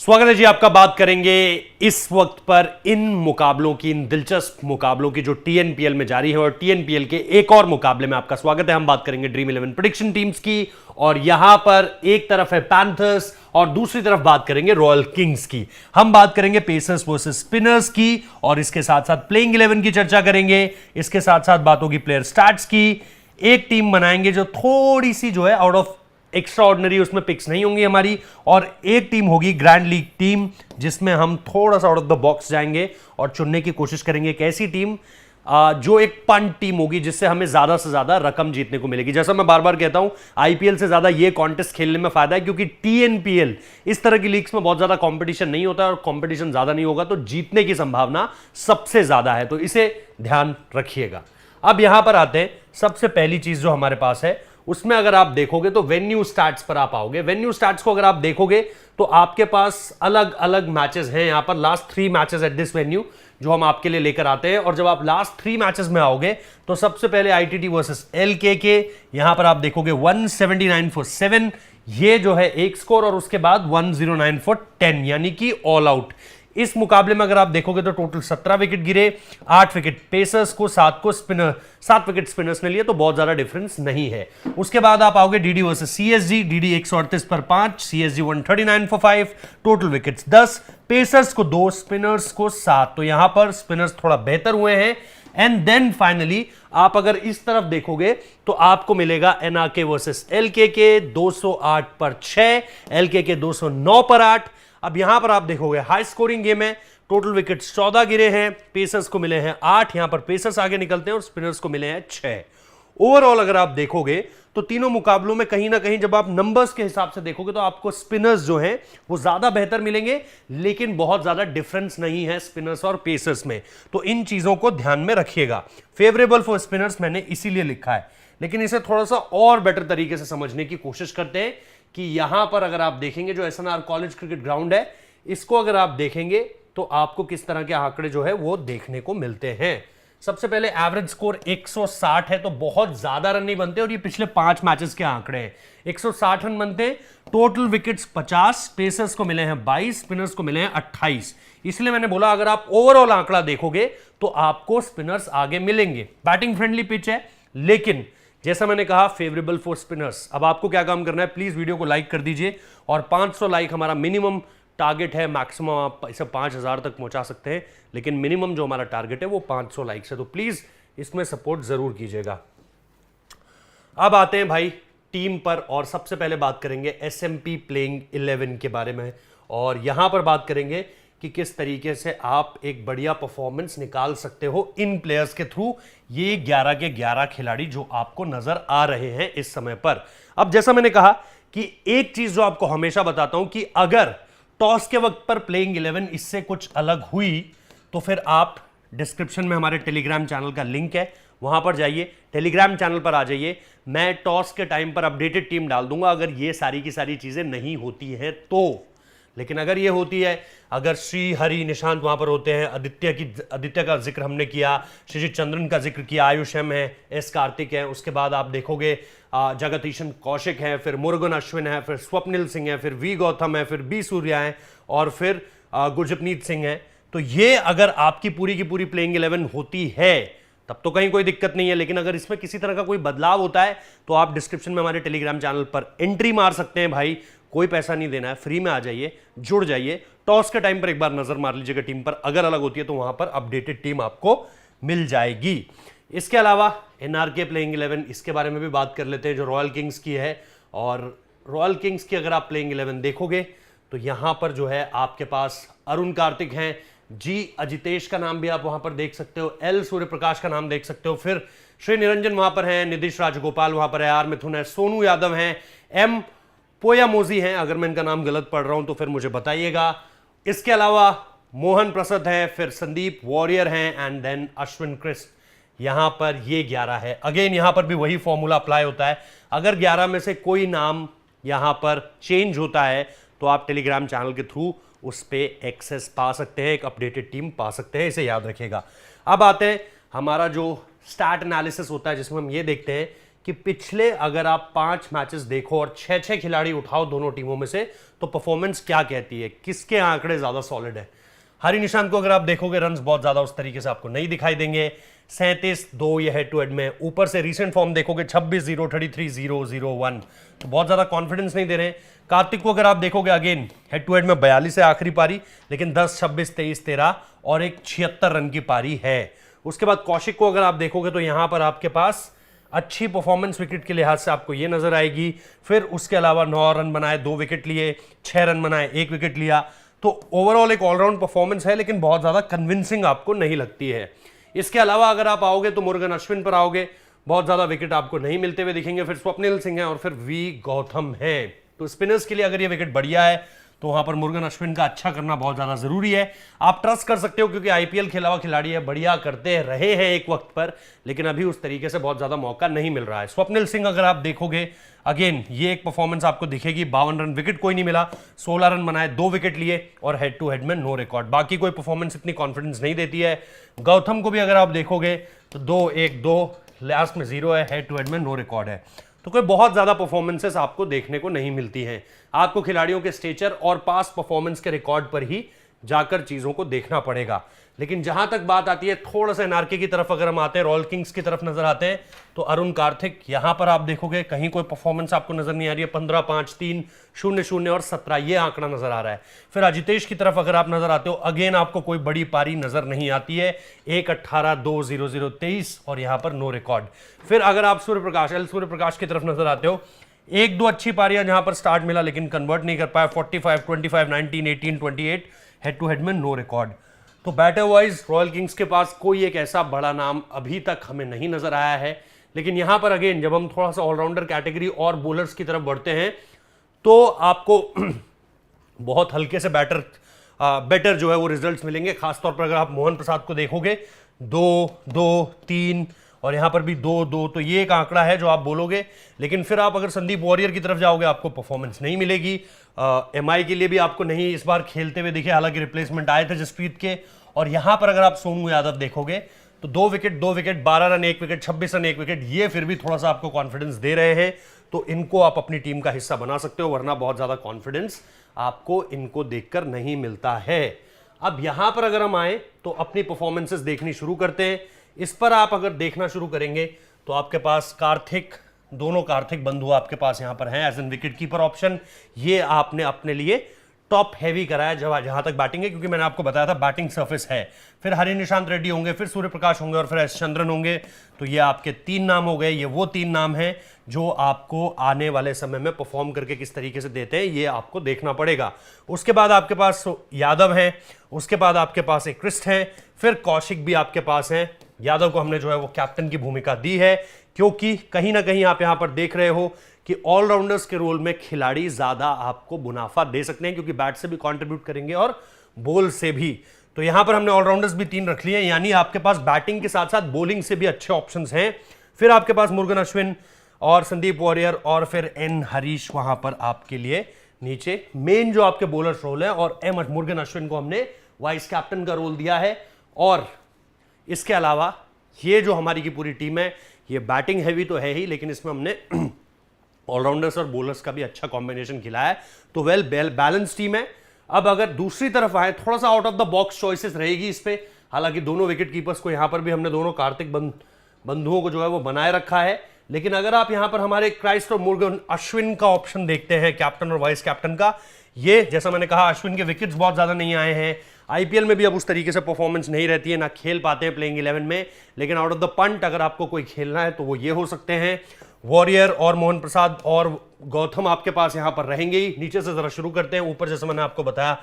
स्वागत है जी आपका। बात करेंगे इस वक्त पर इन मुकाबलों की, इन दिलचस्प मुकाबलों की जो टीएनपीएल में जारी है, और टीएनपीएल के एक और मुकाबले में आपका स्वागत है। हम बात करेंगे ड्रीम 11 प्रेडिक्शन टीम्स की, और यहां पर एक तरफ है पैंथर्स और दूसरी तरफ बात करेंगे रॉयल किंग्स की। हम बात करेंगे पेसर्स वर्सेस स्पिनर्स की, और इसके साथ साथ प्लेइंग 11 की चर्चा करेंगे। इसके साथ साथ बात होगी प्लेयर स्टैट्स की। एक टीम बनाएंगे जो थोड़ी सी जो है आउट ऑफ एक्स्ट्रा ऑर्डिनरी, उसमें पिक्स नहीं होंगी हमारी, और एक टीम होगी ग्रैंड लीग टीम जिसमें हम थोड़ा सा आउट ऑफ द बॉक्स जाएंगे और चुनने की कोशिश करेंगे एक ऐसी टीम जो एक पंट टीम होगी, जिससे हमें ज्यादा से ज्यादा रकम जीतने को मिलेगी। जैसा मैं बार बार कहता हूं, आईपीएल से ज्यादा ये कॉन्टेस्ट खेलने में फायदा है, क्योंकि टीएनपीएल इस तरह की लीग्स में बहुत ज्यादा कंपटीशन नहीं होता, और कंपटीशन ज्यादा नहीं होगा तो जीतने की संभावना सबसे ज्यादा है, तो इसे ध्यान रखिएगा। अब यहां पर आते हैं, सबसे पहली चीज जो हमारे पास है उसमें अगर आप देखोगे तो वेन्यू स्टैट्स पर आप आओगे। वेन्यू स्टैट्स को अगर आप देखोगे तो आपके पास अलग अलग मैचेस हैं यहां पर, last 3 matches at this venue जो हम आपके लिए लेकर आते हैं। और जब आप लास्ट 3 मैचेस में आओगे तो सबसे पहले आईटीटी वर्सेस एलकेके, यहां पर आप देखोगे 179 फॉर 7, ये जो है एक स्कोर, और उसके बाद 109 फॉर 10, यानी कि ऑल आउट। इस मुकाबले में अगर आप देखोगे तो टोटल 17 विकेट गिरे, 8 विकेट पेसर्स को, 7 विकेट स्पिनर्स ने लिए, तो बहुत ज्यादा डिफरेंस नहीं है। उसके बाद आप आओगे डीडी वर्सेस सीएसजी। डीडी 138 पर 5, CSG 139 for 5, total wickets 10, pacers को 2, स्पिनर्स को 7, तो यहां पर स्पिनर्स थोड़ा बेहतर हुए हैं। एंड देन फाइनली आप अगर इस तरफ देखोगे तो आपको मिलेगा एनआरके वर्सेस एलकेके 208 पर 6, एलकेके 209 पर 8। अब यहां पर आप देखोगे हाई स्कोरिंग गेम है, टोटल विकेट्स 14 गिरे हैं, पेसर्स को मिले हैं 8, यहां पर पेसर्स आगे निकलते हैं और स्पिनर्स को मिले हैं 6। ओवरऑल अगर आप देखोगे तो तीनों मुकाबलों में कहीं ना कहीं जब आप नंबर्स के हिसाब से देखोगे तो आपको स्पिनर्स जो हैं वो ज्यादा बेहतर मिलेंगे, लेकिन बहुत ज्यादा डिफरेंस नहीं है स्पिनर्स और पेसर्स में, तो इन चीजों को ध्यान में रखिएगा। फेवरेबल फॉर स्पिनर्स मैंने इसीलिए लिखा है, लेकिन इसे थोड़ा सा और बेटर तरीके से समझने की कोशिश करते हैं कि यहां पर अगर आप देखेंगे जो एसएनआर कॉलेज क्रिकेट ग्राउंड है, इसको अगर आप देखेंगे तो आपको किस तरह के आंकड़े जो है वो देखने को मिलते हैं। सबसे पहले एवरेज स्कोर 160 है, तो बहुत ज्यादा रन नहीं बनते, और ये पिछले 5 मैचेस के आंकड़े हैं। 160 रन बनते हैं, टोटल विकेट्स 50, पेसर्स को मिले हैं 22, स्पिनर्स को मिले हैं 28। इसलिए मैंने बोला अगर आप ओवरऑल आंकड़ा देखोगे तो आपको स्पिनर्स आगे मिलेंगे। बैटिंग फ्रेंडली पिच है, लेकिन जैसा मैंने कहा फेवरेबल फॉर स्पिनर्स। अब आपको क्या काम करना है, प्लीज वीडियो को लाइक कर दीजिए, और 500 लाइक हमारा मिनिमम टारगेट है। मैक्सिमम आप इसे 5000 तक पहुंचा सकते हैं, लेकिन मिनिमम जो हमारा टारगेट है वो 500 लाइक्स है, तो प्लीज इसमें सपोर्ट जरूर कीजिएगा। अब आते हैं भाई टीम पर, और सबसे पहले बात करेंगे एसएमपी प्लेइंग 11 के बारे में, और यहां पर बात करेंगे कि किस तरीके से आप एक बढ़िया परफॉर्मेंस निकाल सकते हो इन प्लेयर्स के थ्रू। ये 11 के 11 खिलाड़ी जो आपको नजर आ रहे हैं इस समय पर। अब जैसा मैंने कहा कि एक चीज जो आपको हमेशा बताता हूं कि अगर टॉस के वक्त पर प्लेइंग 11 इससे कुछ अलग हुई तो फिर आप डिस्क्रिप्शन में हमारे टेलीग्राम चैनल का लिंक है, वहां पर जाइए, टेलीग्राम चैनल पर आ जाइए। मैं टॉस के टाइम पर अपडेटेड टीम डाल दूंगा अगर ये सारी की सारी चीजें नहीं होती है तो। लेकिन अगर ये होती है, अगर श्री हरि निशांत वहां पर होते हैं, आदित्य का जिक्र हमने किया, श्रीजीत चंद्रन का जिक्र किया, आयुष एम है, एस कार्तिक है, उसके बाद आप देखोगे जगदीशन कौशिक है, फिर मुरुगन अश्विन है, फिर स्वप्निल सिंह है, फिर वी गौतम है, फिर बी सूर्या है, और फिर गुरजपनीत सिंह है, तो ये अगर आपकी पूरी की पूरी प्लेइंग 11 होती है तब तो कहीं कोई दिक्कत नहीं है। लेकिन अगर इसमें किसी तरह का कोई बदलाव होता है तो आप डिस्क्रिप्शन में हमारे टेलीग्राम चैनल पर एंट्री मार सकते हैं भाई, कोई पैसा नहीं देना है, फ्री में आ जाइए, जुड़ जाइए। टॉस के टाइम पर एक बार नजर मार लीजिएगा टीम पर, अगर अलग होती है तो वहां पर अपडेटेड टीम आपको मिल जाएगी। इसके अलावा एनआरके प्लेइंग 11, इसके बारे में भी बात कर लेते हैं जो रॉयल किंग्स की है। और रॉयल किंग्स की अगर आप प्लेइंग 11 देखोगे तो यहां पर जो है आपके पास अरुण कार्तिक हैं, जी अजितेश का नाम भी आप वहां पर देख सकते हो, एल सूर्य प्रकाश का नाम देख सकते हो, फिर श्री निरंजन वहां पर हैं, निदिश राजगोपाल वहां पर है, आर मिथुन है, सोनू यादव हैं, एम पोयामोजी हैं, अगर मैं इनका नाम गलत पढ़ रहा हूं तो फिर मुझे बताइएगा। इसके अलावा मोहन प्रसाद है, फिर संदीप वॉरियर हैं, एंड देन अश्विन कृष्ण। यहां पर ये 11 है। अगेन यहां पर भी वही फॉर्मूला अप्लाई होता है, अगर 11 में से कोई नाम यहां पर चेंज होता है तो आप टेलीग्राम चैनल के थ्रू उस पर एक्सेस पा सकते हैं, एक अपडेटेड टीम पा सकते हैं, इसे याद रखिएगा। अब आते हैं हमारा जो स्टैट एनालिसिस होता है, जिसमें हम ये देखते हैं कि पिछले अगर आप 5 मैचेस देखो और 6-6 खिलाड़ी उठाओ दोनों टीमों में से, तो परफॉर्मेंस क्या कहती है, किसके आंकड़े ज्यादा सॉलिड है। हरी निशांत को अगर आप देखोगे रन्स बहुत ज्यादा उस तरीके से आपको नहीं दिखाई देंगे, 37-2 ये हेड टू हेड में। ऊपर से रीसेंट फॉर्म देखोगे 26-0, 33-0, 0-1, तो बहुत ज्यादा कॉन्फिडेंस नहीं दे रहे हैं। कार्तिक को अगर आप देखोगे अगेन हेड टू हेड में 42 है आखिरी पारी, लेकिन 10-26, 23-13 और एक 76 रन की पारी है। उसके बाद कौशिक को अगर आप देखोगे तो यहां पर आपके पास अच्छी परफॉर्मेंस विकेट के लिहाज से आपको ये नजर आएगी। फिर उसके अलावा 9 रन बनाए, 2 विकेट लिए, 6 रन बनाए, 1 विकेट लिया। तो ओवरऑल एक ऑलराउंड परफॉर्मेंस है, लेकिन बहुत ज्यादा कन्विंसिंग आपको नहीं लगती है। इसके अलावा अगर आप आओगे तो मुरुगन अश्विन पर आओगे, बहुत ज्यादा विकेट आपको नहीं मिलते हुए दिखेंगे। फिर स्वप्निल सिंह है और फिर वी गौतम है। तो स्पिनर्स के लिए अगर ये विकेट बढ़िया है तो वहां पर मुरुगन अश्विन का अच्छा करना बहुत ज्यादा जरूरी है। आप ट्रस्ट कर सकते हो क्योंकि आईपीएल खेला हुआ खिलाड़ी है, बढ़िया करते रहे हैं एक वक्त पर, लेकिन अभी उस तरीके से बहुत ज्यादा मौका नहीं मिल रहा है। स्वप्निल सिंह अगर आप देखोगे अगेन ये एक परफॉर्मेंस आपको दिखेगी, 52 रन, विकेट कोई नहीं मिला, 16 रन बनाए, 2 विकेट लिए और हेड टू हेड में नो रिकॉर्ड। बाकी कोई परफॉर्मेंस इतनी कॉन्फिडेंस नहीं देती है। गौतम को भी अगर आप देखोगे तो 2-1-2, लास्ट में 0 है, हेड टू हेड में नो रिकॉर्ड है। तो कोई बहुत ज्यादा परफॉर्मेंसेस आपको देखने को नहीं मिलती हैं। आपको खिलाड़ियों के स्टेचर और पास परफॉर्मेंस के रिकॉर्ड पर ही जाकर चीजों को देखना पड़ेगा। लेकिन जहां तक बात आती है थोड़ा सा एनआरके की तरफ अगर हम आते हैं, रॉयल किंग्स की तरफ नजर आते हैं, तो अरुण कार्तिक यहां पर आप देखोगे कहीं कोई परफॉर्मेंस आपको नजर नहीं आ रही है। 15-5, 3, 0-0 और 17 ये आंकड़ा नजर आ रहा है। फिर अजितेश की तरफ अगर आप नजर आते हो, अगेन आपको कोई बड़ी पारी नजर नहीं आती है, 1-18, 2, 0-0, 23 और यहां पर नो रिकॉर्ड। फिर अगर आप सूर्य प्रकाश की तरफ नजर आते हो, 1-2 अच्छी पारियां जहां पर स्टार्ट मिला लेकिन कन्वर्ट नहीं कर पाया, 45, 25, 19, 18, 28, हेड टू हेड में नो रिकॉर्ड। तो बैटर वाइज रॉयल किंग्स के पास कोई एक ऐसा बड़ा नाम अभी तक हमें नहीं नजर आया है। लेकिन यहां पर अगेन जब हम थोड़ा सा ऑलराउंडर कैटेगरी और बॉलर्स की तरफ बढ़ते हैं तो आपको बहुत हल्के से बेटर जो है वो रिजल्ट्स मिलेंगे। खासतौर पर अगर आप मोहन प्रसाद को देखोगे 2-2-3 और यहां पर भी 2-2, तो ये एक आंकड़ा है जो आप बोलोगे। लेकिन फिर आप अगर संदीप वॉरियर की तरफ जाओगे आपको परफॉर्मेंस नहीं मिलेगी। एमआई के लिए भी आपको नहीं इस बार खेलते हुए दिखे, हालांकि रिप्लेसमेंट आए थे जसप्रीत के। और यहां पर अगर आप सोनू यादव देखोगे तो 2 wicket, 12 run, 1 wicket, 26 run, 1 wicket, ये फिर भी थोड़ा सा आपको कॉन्फिडेंस दे रहे हैं। तो इनको आप अपनी टीम का हिस्सा बना सकते हो, वरना बहुत ज्यादा कॉन्फिडेंस आपको इनको देखकर नहीं मिलता है। अब यहां पर अगर हम आए तो अपनी परफॉर्मेंसेस देखनी शुरू करते हैं। इस पर आप अगर देखना शुरू करेंगे तो आपके पास दोनों कार्तिक बंधु आपके पास यहां पर हैं as an wicket keeper option. ये आपने अपने लिए टॉप हैवी कराया जहां तक बैटिंग है, क्योंकि मैंने आपको बताया था बैटिंग सरफेस है। फिर हरि निशांत रेड्डी होंगे, फिर सूर्य प्रकाश होंगे और फिर एस चंद्रन होंगे। तो ये आपके 3 नाम हो गए। ये वो 3 नाम हैं जो आपको आने वाले समय में परफॉर्म करके किस तरीके से देते हैं ये आपको देखना पड़ेगा। उसके बाद आपके पास यादव हैं, उसके बाद आपके पास एक क्रिस्ट है, फिर कौशिक भी आपके पास है। यादव को हमने जो है वो कैप्टन की भूमिका दी है, क्योंकि कहीं ना कहीं आप यहां पर देख रहे हो कि ऑलराउंडर्स के रोल में खिलाड़ी ज्यादा आपको मुनाफा दे सकते हैं, क्योंकि बैट से भी कंट्रीब्यूट करेंगे और बॉल से भी। तो यहां पर हमने ऑलराउंडर्स भी 3 रख लिए, यानी आपके पास बैटिंग के साथ साथ बॉलिंग से भी अच्छे ऑप्शंस हैं। फिर आपके पास मुरुगन अश्विन और संदीप वॉरियर और फिर एन हरीश वहां पर आपके लिए नीचे मेन जो आपके बॉलर्स रोल है। और एम मुरुगन अश्विन को हमने वाइस कैप्टन का रोल दिया है। और इसके अलावा ये जो हमारी की पूरी टीम है ये बैटिंग हैवी तो है ही, लेकिन इसमें हमने ऑलराउंडर्स और बॉलर्स का भी अच्छा कॉम्बिनेशन खिलाया है। तो वेल बैलेंस टीम है। अब अगर दूसरी तरफ आए, थोड़ा सा out of the box choices रहेगी इस पे। हालांकि दोनों विकेट कीपर्स को यहां पर भी हमने दोनों कार्तिक बंधुओं को जो है वो बनाए रखा है। लेकिन अगर आप यहां पर हमारे क्राइस्ट और मुरुगन अश्विन का ऑप्शन देखते हैं कैप्टन और वाइस कैप्टन का, ये जैसा मैंने कहा अश्विन के विकेट्स बहुत ज्यादा नहीं आए हैं। आईपीएल में भी अब उस तरीके से परफॉर्मेंस नहीं रहती है, ना खेल पाते हैं प्लेइंग 11 में। लेकिन आउट ऑफ द पंट अगर आपको कोई खेलना है तो वो ये हो सकते हैं। वॉरियर और मोहन प्रसाद और गौतम आपके पास यहां पर रहेंगे ही। नीचे से जरा शुरू करते हैं। ऊपर जैसे मैंने आपको बताया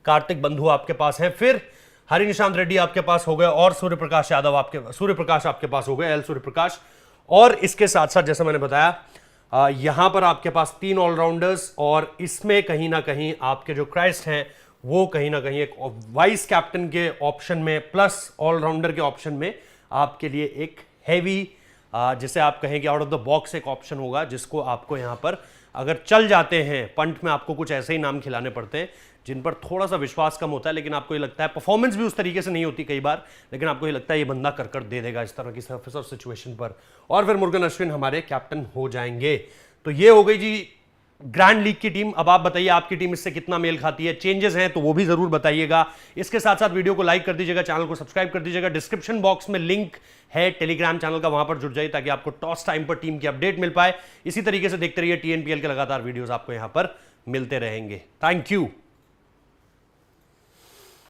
कार्तिक बंधु आपके पास हैं, फिर हरि निशांत रेड्डी आपके पास हो गए और सूर्य प्रकाश आपके पास हो गए, एल सूर्य प्रकाश। और इसके साथ साथ जैसा मैंने बताया यहां पर आपके पास 3 ऑलराउंडर्स, और इसमें कहीं ना कहीं आपके जो क्राइस्ट हैं वो कहीं ना कहीं एक वाइस कैप्टन के ऑप्शन में प्लस ऑलराउंडर के ऑप्शन में आपके लिए एक हैवी जिसे आप कहें कि आउट ऑफ द बॉक्स एक ऑप्शन होगा, जिसको आपको यहां पर अगर चल जाते हैं पंट में, आपको कुछ ऐसे ही नाम खिलाने पड़ते हैं जिन पर थोड़ा सा विश्वास कम होता है, लेकिन आपको ये लगता है परफॉर्मेंस भी उस तरीके से नहीं होती कई बार, लेकिन आपको ये लगता है ये बंदा कर दे देगा इस तरह की सर्फेस और सिचुएशन पर, और फिर मुरुगन अश्विन हमारे कैप्टन हो जाएंगे। तो ये हो गई जी ग्रैंड लीग की टीम। अब आप बताइए आपकी टीम इससे कितना मेल खाती है, चेंजेस हैं तो वो भी जरूर बताइएगा। इसके साथ साथ वीडियो को लाइक कर दीजिएगा, चैनल को सब्सक्राइब कर दीजिएगा। डिस्क्रिप्शन बॉक्स में लिंक है टेलीग्राम चैनल का, वहां पर जुड़ जाइए ताकि आपको टॉस टाइम पर टीम की अपडेट मिल पाए। इसी तरीके से देखते रहिए टीएनपीएल के लगातार वीडियोस आपको यहां पर मिलते रहेंगे। Thank you.